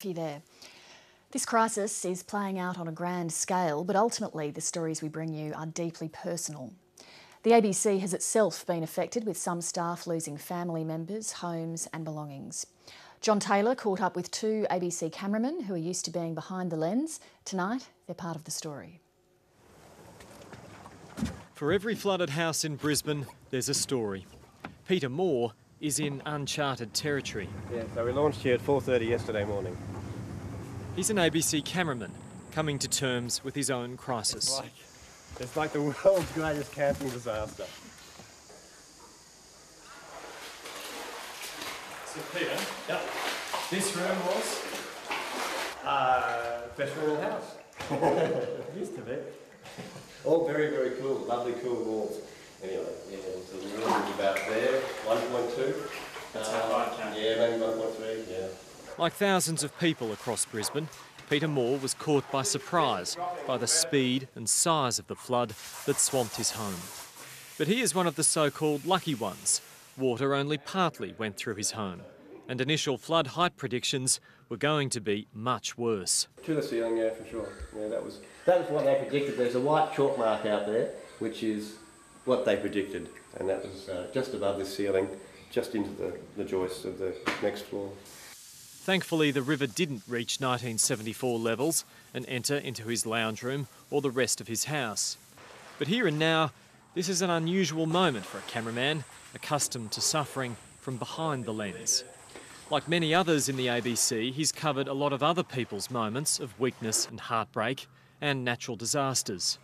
You there. This crisis is playing out on a grand scale, but ultimately the stories we bring you are deeply personal. The ABC has itself been affected, with some staff losing family members, homes and belongings. John Taylor caught up with two ABC cameramen who are used to being behind the lens. Tonight, they're part of the story. For every flooded house in Brisbane, there's a story. Peter Moor is in uncharted territory. Yeah, so we launched here at 4:30 yesterday morning. He's an ABC cameraman, coming to terms with his own crisis. It's like the world's greatest camping disaster. So Peter, this room was? Best room in the house. It used to be. All very, very cool, lovely cool walls. Anyway, yeah, so the room is about there, 1.2. That's how I count. Yeah, maybe 1.3, yeah. Like thousands of people across Brisbane, Peter Moor was caught by surprise by the speed and size of the flood that swamped his home. But he is one of the so-called lucky ones. Water only partly went through his home, and initial flood height predictions were going to be much worse. To the ceiling, yeah, for sure. Yeah, that was what they predicted. There's a white chalk mark out there, which is what they predicted, and that was just above the ceiling, just into the joists of the next floor. Thankfully, the river didn't reach 1974 levels and enter into his lounge room or the rest of his house. But here and now, this is an unusual moment for a cameraman accustomed to suffering from behind the lens. Like many others in the ABC, he's covered a lot of other people's moments of weakness and heartbreak and natural disasters.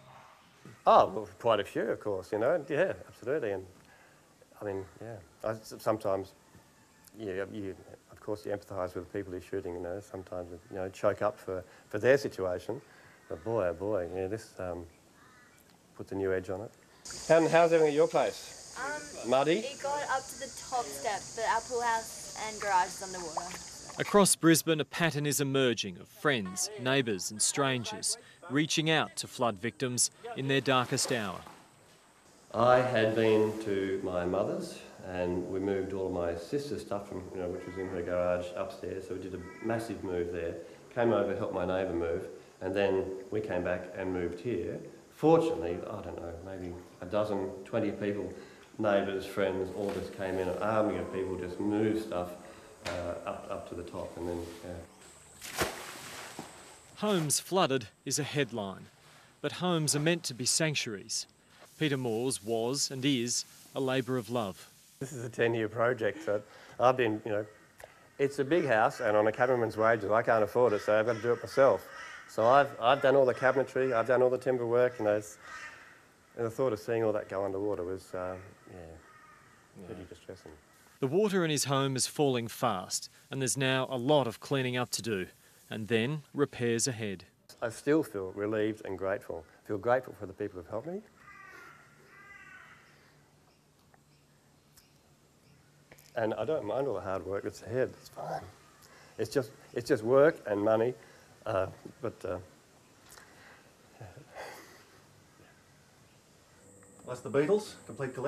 Oh, well, quite a few, of course, you know. Yeah, absolutely. And I mean, yeah, sometimes, yeah, of course, you empathise with the people you're shooting, you know, sometimes, you know, choke up for their situation. But boy, oh boy, yeah, this puts a new edge on it. How's everything at your place? Muddy? It got up to the top step, but our pool house and garage is underwater. Across Brisbane, a pattern is emerging of friends, neighbours and strangers reaching out to flood victims in their darkest hour. I had been to my mother's, and we moved all of my sister's stuff from, you know, which was in her garage upstairs, so we did a massive move there. Came over, helped my neighbour move, and then we came back and moved here. Fortunately, I don't know, maybe a dozen, 20 people, neighbours, friends, all just came in, an army of people just moved stuff up to the top, and then, yeah. Homes flooded is a headline, but homes are meant to be sanctuaries. Peter Moor's was and is a labour of love. This is a 10-year project, so I've been, you know, it's a big house, and on a cameraman's wages, I can't afford it, so I've got to do it myself. So I've done all the cabinetry, I've done all the timber work, you know, and the thought of seeing all that go underwater was, pretty distressing. The water in his home is falling fast, and there's now a lot of cleaning up to do, and then repairs ahead. I still feel relieved and grateful. I feel grateful for the people who've helped me. And I don't mind all the hard work that's ahead, it's fine. It's just work and money, That's the Beatles, complete collection.